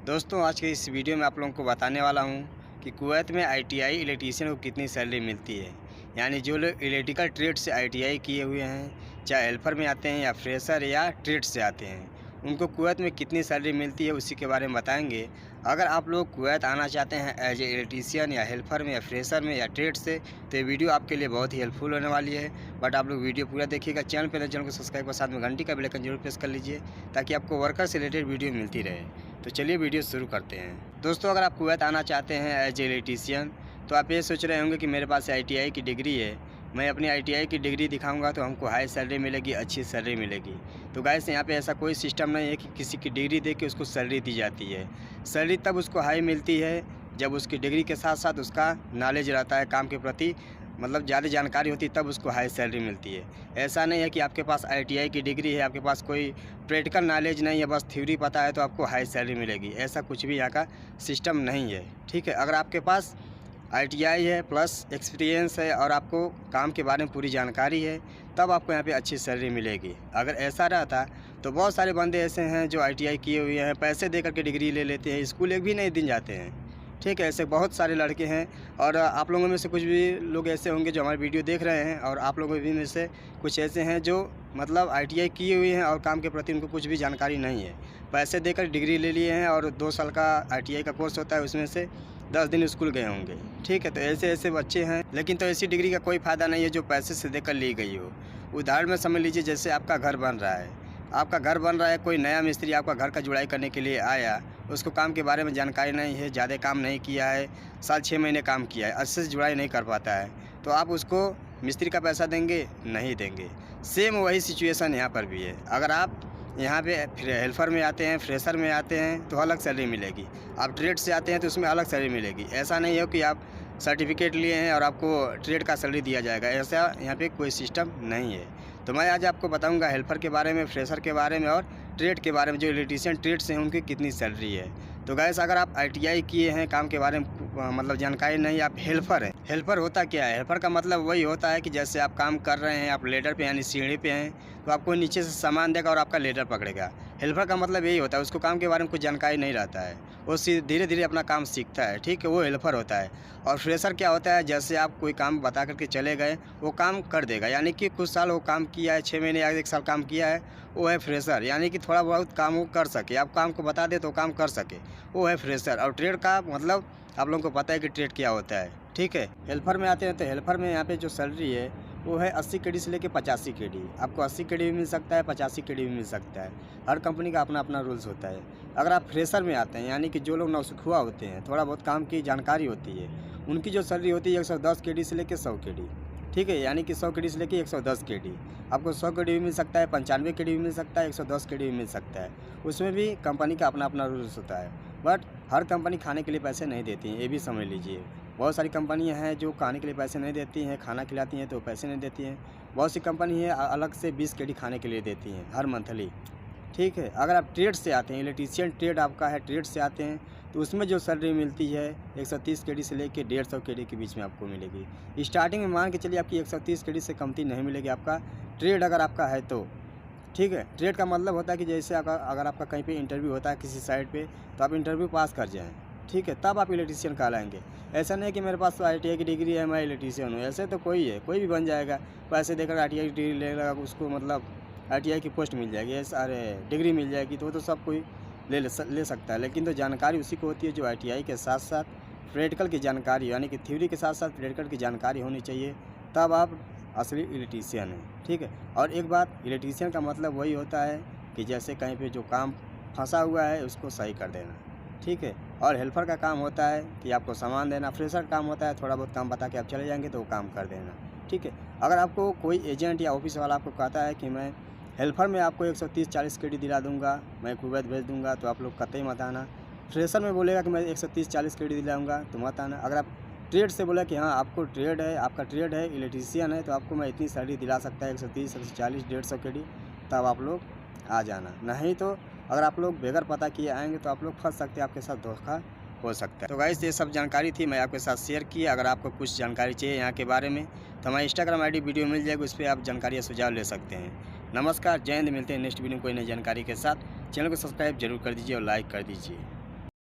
दोस्तों आज के इस वीडियो में आप लोगों को बताने वाला हूं कि कुवैत में आईटीआई इलेक्ट्रीशियन को कितनी सैलरी मिलती है। यानी जो लोग इलेक्ट्रिकल ट्रेड से आईटीआई किए हुए हैं, चाहे हेल्पर में आते हैं या फ्रेशर या ट्रेड से आते हैं, उनको कुवैत में कितनी सैलरी मिलती है उसी के बारे में बताएंगे। अगर आप लोग कुवैत आना चाहते हैं एज ए इलेक्ट्रीशियन या हेल्पर में या फ्रेशर में या ट्रेड से, तो ये वीडियो आपके लिए बहुत ही हेल्पफुल होने वाली है। बट आप लोग वीडियो पूरा देखिएगा। चैनल को सब्सक्राइब कर साथ में घंटी का बेल आइकन जरूर प्रेस कर लीजिए ताकि आपको वर्कर से रिलेटेड वीडियो मिलती रहे। तो चलिए वीडियो शुरू करते हैं। दोस्तों अगर आप कुवैत आना चाहते हैं एज ए इलेक्ट्रीशियन, तो आप ये सोच रहे होंगे कि मेरे पास आईटीआई की डिग्री है, मैं अपनी आईटीआई की डिग्री दिखाऊंगा तो हमको हाई सैलरी मिलेगी, अच्छी सैलरी मिलेगी। तो गाइस यहाँ पे ऐसा कोई सिस्टम नहीं है कि किसी की डिग्री देख के उसको सैलरी दी जाती है। सैलरी तब उसको हाई मिलती है जब उसकी डिग्री के साथ साथ उसका नॉलेज रहता है काम के प्रति, मतलब ज़्यादा जानकारी होती है, तब उसको हाई सैलरी मिलती है। ऐसा नहीं है कि आपके पास आईटीआई की डिग्री है, आपके पास कोई प्रैक्टिकल नॉलेज नहीं है, बस थ्योरी पता है तो आपको हाई सैलरी मिलेगी। ऐसा कुछ भी यहाँ का सिस्टम नहीं है, ठीक है। अगर आपके पास आईटीआई है प्लस एक्सपीरियंस है और आपको काम के बारे में पूरी जानकारी है, तब आपको यहाँ पे अच्छी सैलरी मिलेगी। अगर ऐसा रहता तो बहुत सारे बंदे ऐसे हैं जो आईटीआई किए हुए हैं, पैसे दे करके डिग्री ले लेते हैं, स्कूल एक भी नहीं दिन जाते हैं, ठीक है। ऐसे बहुत सारे लड़के हैं और आप लोगों में से कुछ भी लोग ऐसे होंगे जो हमारी वीडियो देख रहे हैं, और आप लोगों में से कुछ ऐसे हैं जो मतलब आईटीआई किए हुए हैं और काम के प्रति उनको कुछ भी जानकारी नहीं है। पैसे देकर डिग्री ले लिए हैं और 2 साल का आईटीआई का कोर्स होता है, उसमें से 10 दिन स्कूल गए होंगे, ठीक है। तो ऐसे ऐसे बच्चे हैं, लेकिन तो ऐसी डिग्री का कोई फ़ायदा नहीं है जो पैसे से देकर ली गई हो। उदाहरण में समझ लीजिए, जैसे आपका घर बन रहा है, कोई नया मिस्त्री आपका घर का जुड़ाई करने के लिए आया, उसको काम के बारे में जानकारी नहीं है, ज़्यादा काम नहीं किया है, साल 6 महीने काम किया है, अच्छे से जुड़ाई नहीं कर पाता है, तो आप उसको मिस्त्री का पैसा देंगे? नहीं देंगे। सेम वही सिचुएशन यहाँ पर भी है। अगर आप यहाँ पे हेल्पर में आते हैं, फ्रेशर में आते हैं तो अलग सैलरी मिलेगी, आप ट्रेड से आते हैं तो उसमें अलग सैलरी मिलेगी। ऐसा नहीं हो कि आप सर्टिफिकेट लिए हैं और आपको ट्रेड का सैलरी दिया जाएगा, ऐसा यहाँ पे कोई सिस्टम नहीं है। तो मैं आज आपको बताऊंगा हेल्पर के बारे में, फ्रेशर के बारे में और ट्रेड के बारे में, जो इलेक्ट्रीशियन ट्रेड से हैं उनकी कितनी सैलरी है। तो गाइस अगर आप आईटीआई किए हैं, काम के बारे में मतलब जानकारी नहीं, आप हेल्पर हैं। हेल्पर होता क्या है? हेल्पर का मतलब वही होता है कि जैसे आप काम कर रहे हैं, आप लेडर पे यानी सीढ़ी पे हैं, तो आपको नीचे से सामान देगा और आपका लेडर पकड़ेगा। हेल्पर का मतलब यही होता है, उसको काम के बारे में कुछ जानकारी नहीं रहता है, वो धीरे धीरे अपना काम सीखता है, ठीक है, वो हेल्पर होता है। और फ्रेशर क्या होता है? जैसे आप कोई काम बता करके चले गए, वो काम कर देगा, यानी कि कुछ साल वो काम किया है, 6 महीने या 1 साल काम किया है, वो है फ्रेशर। यानी कि थोड़ा बहुत काम वो कर सके, आप काम को बता दे तो काम कर सके, वो है फ्रेशर। और ट्रेड का मतलब आप लोगों को पता है कि ट्रेड क्या होता है, ठीक है। हेल्पर में आते हैं तो हेल्पर में यहाँ पे जो सैलरी है वो है 80 केडी से लेकर 85 केडी। आपको 80 केडी भी मिल सकता है, 85 केडी भी मिल सकता है, हर कंपनी का अपना अपना रूल्स होता है। अगर आप फ्रेशर में आते हैं, यानी कि जो लोग नौसिखुआ होते हैं, थोड़ा बहुत काम की जानकारी होती है, उनकी जो सैलरी होती है 110 केडी से लेकर 100 केडी, ठीक है। यानी कि 100 केडी से लेकर 110 केडी। आपको 100 केडी भी मिल सकता है, 95 केडी भी मिल सकता है, 110 केडी भी मिल सकता है। उसमें भी कंपनी का अपना अपना रूल्स होता है, बट हर कंपनी खाने के लिए पैसे नहीं देती हैं, ये भी समझ लीजिए। बहुत सारी कंपनियां हैं जो खाने के लिए पैसे नहीं देती हैं, खाना खिलाती हैं तो पैसे नहीं देती हैं। बहुत सी कंपनी है अलग से 20 केडी खाने के लिए देती हैं हर मंथली, ठीक है। अगर आप ट्रेड से आते हैं, इलेक्ट्रीशियन ट्रेड आपका है, ट्रेड से आते हैं, तो उसमें जो सैलरी मिलती है 130 केडी से लेकर 150 केडी के बीच में आपको मिलेगी। स्टार्टिंग में मान के चलिए आपकी 130 केडी से कमती नहीं मिलेगी आपका ट्रेड, अगर आपका है तो, ठीक है। ट्रेड का मतलब होता है कि जैसे अगर आपका कहीं पे इंटरव्यू होता है किसी साइट पे, तो आप इंटरव्यू पास कर जाएँ, ठीक है, तब आप इलेक्ट्रीशियन कहलाएंगे। ऐसा नहीं कि मेरे पास तो आईटीआई की डिग्री है, मैं इलेक्ट्रीशियन हूँ, ऐसे तो कोई है, कोई भी बन जाएगा, पैसे देकर आईटीआई की डिग्री लेगा, उसको मतलब आईटीआई की पोस्ट मिल जाएगी, अरे डिग्री मिल जाएगी, तो वो तो सब कोई ले सकता है। लेकिन तो जानकारी उसी को होती है जो आईटीआई के साथ साथ प्रैक्टिकल की जानकारी, यानी कि थ्योरी के साथ साथ प्रैक्टिकल की जानकारी होनी चाहिए, तब आप असली इलेक्ट्रीशियन हैं, ठीक है। और एक बात, इलेक्ट्रीशियन का मतलब वही होता है कि जैसे कहीं पे जो काम फंसा हुआ है उसको सही कर देना, ठीक है। और हेल्पर का काम होता है कि आपको सामान देना, फ्रेशर का काम होता है थोड़ा बहुत काम बता के आप चले जाएंगे तो वो काम कर देना, ठीक है। अगर आपको कोई एजेंट या ऑफिस वाला आपको कहता है कि मैं हेल्पर में आपको 130-40 केडी दिला दूंगा, मैं कुवैत भेज दूंगा, तो आप लोग कतई मत आना। फ्रेशर में बोलेगा कि मैं 130-40 केडी दिलाऊंगा, तो मत आना। अगर आप ट्रेड से बोला कि हाँ आपको ट्रेड है, आपका ट्रेड है, इलेक्ट्रीशियन है, तो आपको मैं इतनी सैलरी दिला सकता है 130, 140, 150 केडी, तब आप लोग आ जाना। नहीं तो अगर आप लोग बगैर पता किए आएंगे तो आप लोग फंस सकते हैं, आपके साथ धोखा हो सकता है। तो गाइस ये सब जानकारी थी, मैं आपके साथ शेयर की। अगर आपको कुछ जानकारी चाहिए यहाँ के बारे में तो हमारी इंस्टाग्राम आईडी वीडियो मिल जाएगी, उस पर आप जानकारी या सुझाव ले सकते हैं। नमस्कार, जय हिंद, मिलते हैं नेक्स्ट वीडियो में कोई नई जानकारी के साथ। चैनल को सब्सक्राइब जरूर कर दीजिए और लाइक कर दीजिए।